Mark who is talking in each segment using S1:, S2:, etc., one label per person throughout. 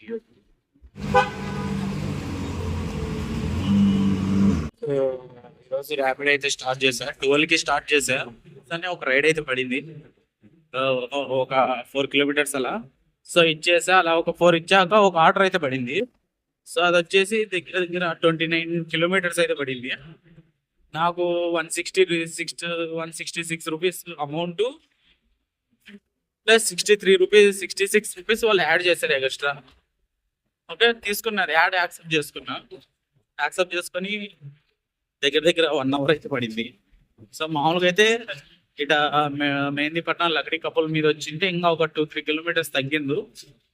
S1: So, ఈరోజు rapid అయితే start చేశా. 12కి స్టార్ట్ చేశా. కానీ ఒక రైడ్ అయితే పడింది. ఆ, ఒక 4 కిలోమీటర్స్ అలా. సో ఇచ్చేసా. అలా ఒక 4 ఇచ్చాక ఒక ఆర్డర్ అయితే పడింది. సో అది వచ్చేసి దగ్గర దగ్గర 29 కిలోమీటర్స్ అయితే పడింది. నాకు 166 రూపీస్ అమౌంట్ ప్లస్ 66 రూపీస్ వాళ్ళు యాడ్ చేశారు ఎక్స్ట్రా. ఓకే, తీసుకున్నారు. యాడ్ యాక్సెప్ట్ చేసుకున్నా. యాక్సెప్ట్ చేసుకొని దగ్గర దగ్గర 1 అవర్ అయితే పడింది. సో మామూలుగా అయితే ఇట మెహందీపట్నం లక్డీ కపుల్ మీద వచ్చింటే ఇంకా ఒక 2-3 కిలోమీటర్స్ తగ్గింది.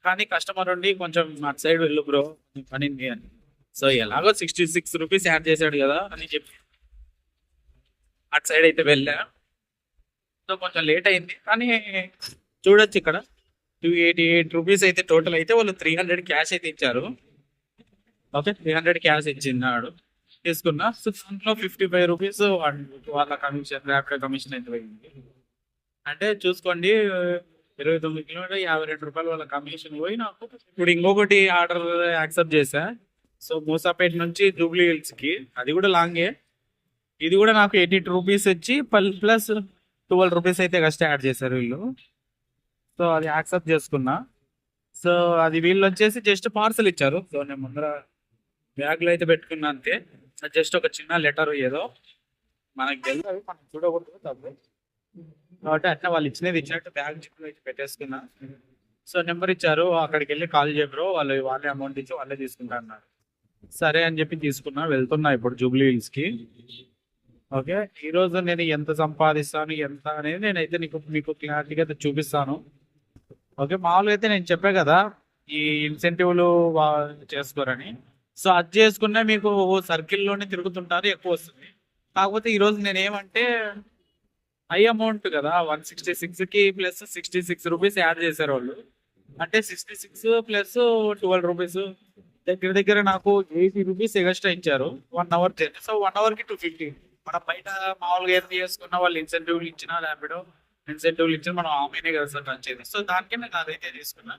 S1: కానీ కస్టమర్ ఉండి కొంచెం అటు సైడ్ వెళ్ళు బ్రో పడింది అని. సో ఎలాగో 66 రూపీస్ యాడ్ చేశాడు కదా అని చెప్పి అటు సైడ్ అయితే వెళ్ళా. సో కొంచెం లేట్ అయింది కానీ చూడొచ్చు ఇక్కడ 288 రూపీస్ అయితే టోటల్ అయితే వాళ్ళు 300 క్యాష్ అయితే ఇచ్చారు. ఓకే, 300 క్యాష్ ఇచ్చిన్నాడు, తీసుకున్నా. సో దాంట్లో 55 రూపీస్ వాళ్ళ కమిషన్, ర్యాపిడో కమిషన్ అయితే పోయింది. అంటే చూసుకోండి, 29 కిలోమీటర్ 52 రూపాయలు వాళ్ళ కమిషన్ పోయి నాకు. ఇప్పుడు ఇంకొకటి ఆర్డర్ యాక్సెప్ట్ చేశా. సో మూసాపేట నుంచి జూబ్లీ హిల్స్ కి, అది కూడా లాంగే. ఇది కూడా నాకు 82 రూపీస్ వచ్చి ప్లస్ 12 రూపీస్ అయితే ఎక్స్ట్రా యాడ్ చేశారు వీళ్ళు. సో అది యాక్సెప్ట్ చేసుకున్నా. సో అది వీళ్ళు వచ్చేసి జస్ట్ పార్సల్ ఇచ్చారు. సో నేను ముందర బ్యాగ్లో అయితే పెట్టుకున్నా అంతే. జస్ట్ ఒక చిన్న లెటర్ ఏదో మనకి తెలియదు, అవి మనం చూడకూడదు తప్ప. కాబట్టి అట్లా వాళ్ళు ఇచ్చినది ఇచ్చినట్టు బ్యాగ్ జిప్లో అయితే పెట్టేసుకున్నా. సో నెంబర్ ఇచ్చారు, అక్కడికి వెళ్ళి కాల్ చేయబ్రో, వాళ్ళే అమౌంట్ ఇచ్చి వాళ్ళే తీసుకుంటా అన్నారు. సరే అని చెప్పి తీసుకున్నా. వెళ్తున్నా ఇప్పుడు జూబ్లీ హిల్స్ కి. ఓకే, ఈరోజు నేను ఎంత సంపాదిస్తాను ఎంత అనేది నేనైతే మీకు క్లారిటీగా అయితే చూపిస్తాను. ఓకే, మామూలుగా అయితే నేను చెప్పా కదా ఈ ఇన్సెంటివ్లు చేసుకోరని. సో అది చేసుకున్నా మీకు సర్కిల్లోనే తిరుగుతుంటారు, ఎక్కువ వస్తుంది. కాకపోతే ఈరోజు నేనేమంటే హై అమౌంట్ కదా, 166కి ప్లస్ 66 రూపీస్ యాడ్ చేశారు వాళ్ళు. అంటే 66 ప్లస్ 12 రూపీస్ దగ్గర దగ్గర నాకు 80 రూపీస్ ఎక్స్ట్రా ఇచ్చారు 1 అవర్ జర్నీ. సో 1 అవర్కి 250. మనం బయట మామూలుగా ఏం చేసుకున్న వాళ్ళు ఇన్సెంటివ్లు ఇచ్చినా, ర్యాపిడో ఇన్సెంటివ్లు ఇచ్చిన మనం ఆమెనే కదా సార్ వచ్చేది. సో దానికే నేను అదైతే తీసుకున్నా.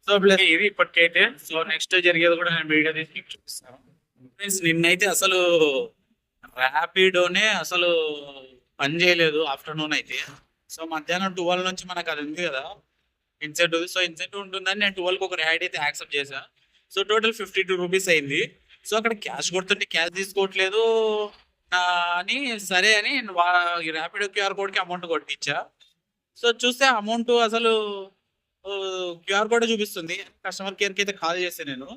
S1: సో ప్లస్ ఇది ఇప్పటికైతే. సో నెక్స్ట్ జరిగేది కూడా నేను వీడియో తీసి మీకు చూపిస్తాను. నిన్నైతే అసలు ర్యాపిడోనే అసలు పని చేయలేదు ఆఫ్టర్నూన్ అయితే. సో మధ్యాహ్నం 12 నుంచి మనకు అది ఉంది కదా ఇన్సెంటివ్. సో ఇన్సెంటివ్ ఉంటుందని నేను 12కి ఒక రైడ్ అయితే యాక్సెప్ట్ చేశా. సో టోటల్ 52 రూపీస్ అయింది. సో అక్కడ క్యాష్ కొడుతుంటే క్యాష్ తీసుకోవట్లేదు అని సరే అని ర్యాపిడో క్యూఆర్ కోడ్కి అమౌంట్ కొట్టించా. సో చూస్తే అమౌంట్ అసలు క్యూఆర్ కోడ్ చూపిస్తుంది. కస్టమర్ కేర్కి అయితే కాల్ చేస్తే నేను.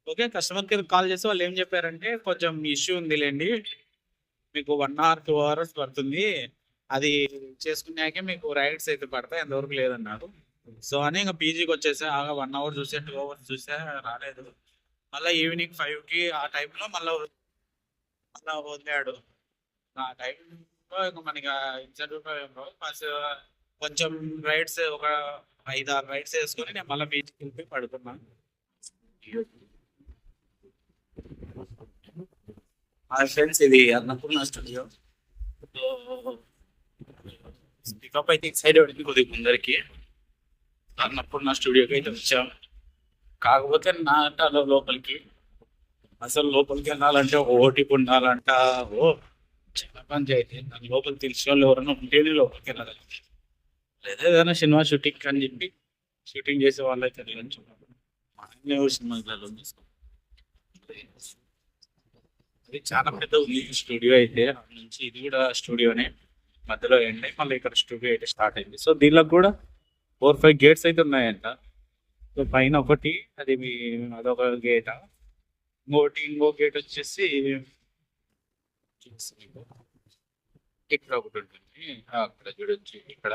S1: ఓకే, కస్టమర్ కేర్ కాల్ చేస్తే వాళ్ళు ఏం చెప్పారంటే కొంచెం ఇష్యూ ఉందిలేండి, మీకు 1 అవర్ 2 అవర్స్ పడుతుంది, అది చేసుకున్నాకే మీకు రైడ్స్ అయితే పడతాయి, ఎంతవరకు లేదన్నారు. సో అని ఇంకా పీజీకి వచ్చేసా. 1 అవర్ చూసా, 2 అవర్స్ చూసా, రాలేదు. మళ్ళీ ఈవినింగ్ 5కి ఆ టైంలో మళ్ళీ వదిలాడు. ఆ టైంలో ఇంకా మనకి ఇన్సెంటివ్ కొంచెం రైడ్స్ ఒక 5-6 రైడ్స్ వేసుకొని నేను మళ్ళీ బీచ్కి వెళ్ళి పడుకున్నాను. ఫ్రెండ్స్, ఇది అన్నపూర్ణ స్టూడియో. పికప్ అయితే ఇటు సైడ్ పడింది కొద్దిగా ముందరికి. అన్నపూర్ణ స్టూడియోకి అయితే వచ్చాం. కాకపోతే నాటాలో లోపలికి, అసలు లోపలికి వెళ్ళాలంటే ఒక ఓటీపీ ఉండాలంట. చాలా పంచాయతీ. దాని లోపల తెలిసిన వాళ్ళు ఎవరైనా ఉంటేనే లోపలికి వెళ్ళాలి. లేదా ఏదైనా సినిమా షూటింగ్ అని చెప్పి షూటింగ్ చేసే వాళ్ళు అయితే సినిమాలలో అది చాలా పెద్ద ఉంది స్టూడియో అయితే. నుంచి ఇది కూడా స్టూడియోనే, మధ్యలో ఎండ్ అయ్యి మళ్ళీ ఇక్కడ స్టూడియో అయితే స్టార్ట్ అయింది. సో దీనిలో కూడా 4-5 గేట్స్ అయితే ఉన్నాయంట. సో పైన ఒకటి, అది అదొక గేట్. ఇంకో గేట్ వచ్చేసి ఇక్కడ ఒకటి ఉంటుంది, అక్కడ చూడొచ్చు. ఇక్కడ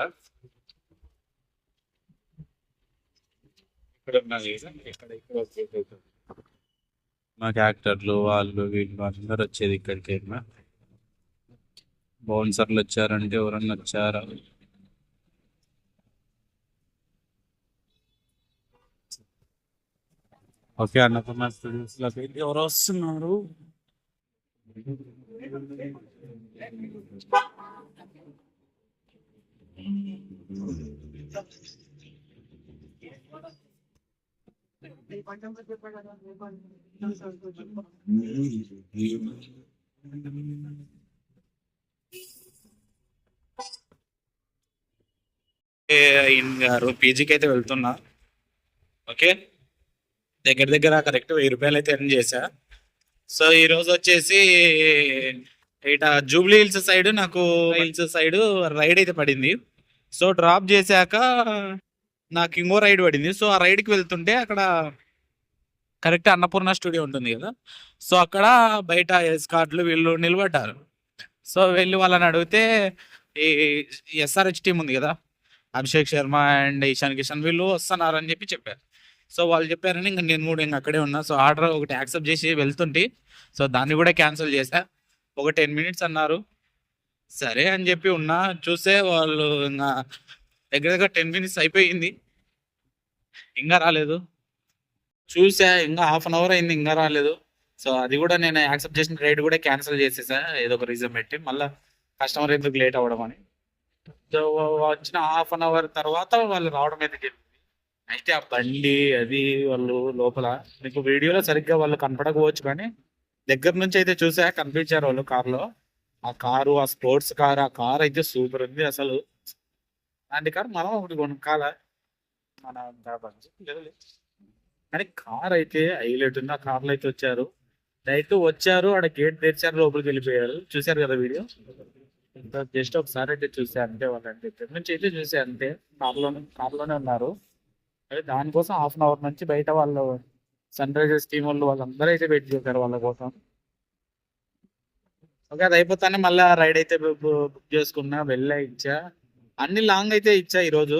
S1: ఉన్నది, ఇక్కడ ఇక్కడ మాకు యాక్టర్లు వాళ్ళు వీళ్ళు అందరు వచ్చేది ఇక్కడికి. బౌన్సర్లు వచ్చారంటే ఎవరన్నా వచ్చారా? ఓకే, అన్నపూర్ణ స్టూడియోస్ లోకి ఎవరు వస్తున్నారు? గారు పీజీకి అయితే వెళ్తున్నా. ఓకే, దగ్గర దగ్గర కరెక్ట్ 1000 రూపాయలు అయితే ఎర్న్ చేశా. సో ఈ రోజు వచ్చేసి ఇట జూబ్లీ హిల్స్ సైడ్ నాకు రైడ్ అయితే పడింది. సో డ్రాప్ చేశాక నాకు ఇంకో రైడ్ పడింది. సో ఆ రైడ్కి వెళ్తుంటే అక్కడ కరెక్ట్ అన్నపూర్ణ స్టూడియో ఉంటుంది కదా, సో అక్కడ బయట ఎస్కార్ట్లు వీళ్ళు నిలబడ్డారు. సో వెళ్ళి వాళ్ళని అడిగితే ఈ ఎస్ఆర్హెచ్ టీం ఉంది కదా, అభిషేక్ శర్మ అండ్ ఇషాన్ కిషన్ వీళ్ళు వస్తున్నారు అని చెప్పారు. సో వాళ్ళు చెప్పారని ఇంకా నేను కూడా ఇంకా అక్కడే ఉన్నా. సో ఆర్డర్ ఒకటి యాక్సెప్ట్ చేసి వెళ్తుంటే సో దాన్ని కూడా క్యాన్సిల్ చేశా. ఒక 10 minutes అన్నారు, సరే అని చెప్పి ఉన్నా. చూస్తే వాళ్ళు ఇంకా దగ్గర దగ్గర 10 minutes అయిపోయింది, ఇంకా రాలేదు. చూసా ఇంకా 1/2 hour అయింది, ఇంకా రాలేదు. సో అది కూడా నేను యాక్సెప్ట్ చేసిన రైడ్ కూడా క్యాన్సిల్ చేసేసా ఏదో ఒక రీజన్ పెట్టి, మళ్ళీ కస్టమర్ ఎందుకు లేట్ అవ్వడం అని. సో వచ్చిన 1/2 hour తర్వాత వాళ్ళు రావడం అయితే జరిగింది. అయితే ఆ బండి అది వాళ్ళు లోపల మీకు వీడియోలో సరిగ్గా వాళ్ళు కనపడకపోవచ్చు, కానీ దగ్గర నుంచి అయితే చూసా కనిపించారు వాళ్ళు కార్లో. ఆ కారు, ఆ స్పోర్ట్స్ కార్, ఆ కార్ అయితే సూపర్ ఉంది అసలు. అలాంటి కార్ మనం ఒకటి కొనుక్కాల, మన బడ్జెట్ లేదు. కానీ కార్ అయితే హైలైట్ ఉంది. ఆ కార్లో అయితే వచ్చారు, డైరెక్ట్ వచ్చారు, ఆడ గేట్ తెరిచారు, లోపలికి వెళ్ళిపోయారు. చూశారు కదా వీడియో. జస్ట్ ఒకసారి అయితే చూసా అంతే. వాళ్ళంటే ఇక్కడి నుంచి అయితే చూసా అంతే. కార్లోనే ఉన్నారు. అదే దానికోసం 1/2 hour నుంచి బయట వాళ్ళు సన్ రైజర్స్ టీం వాళ్ళందరూ అయితే వెయిట్ చేశారు వాళ్ళ కోసం. ఓకే, అది అయిపోతానే మళ్ళీ రైడ్ అయితే బుక్ చేసుకున్నా, వెళ్ళా, ఇచ్చా. అన్ని లాంగ్ అయితే ఇచ్చా ఈరోజు,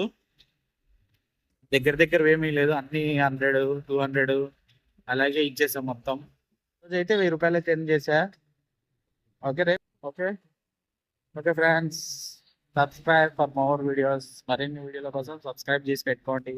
S1: దగ్గర దగ్గర ఏమీ లేదు. అన్ని 100, 200 అలాగే ఇచ్చేసా మొత్తం. రోజు అయితే 1000 రూపాయలు అయితే ఎర్న్ చేశా. Okay okay okay friends, subscribe for more videos. మరిన్ని వీడియోల కోసం సబ్స్క్రైబ్ చేసి పెట్టుకోండి.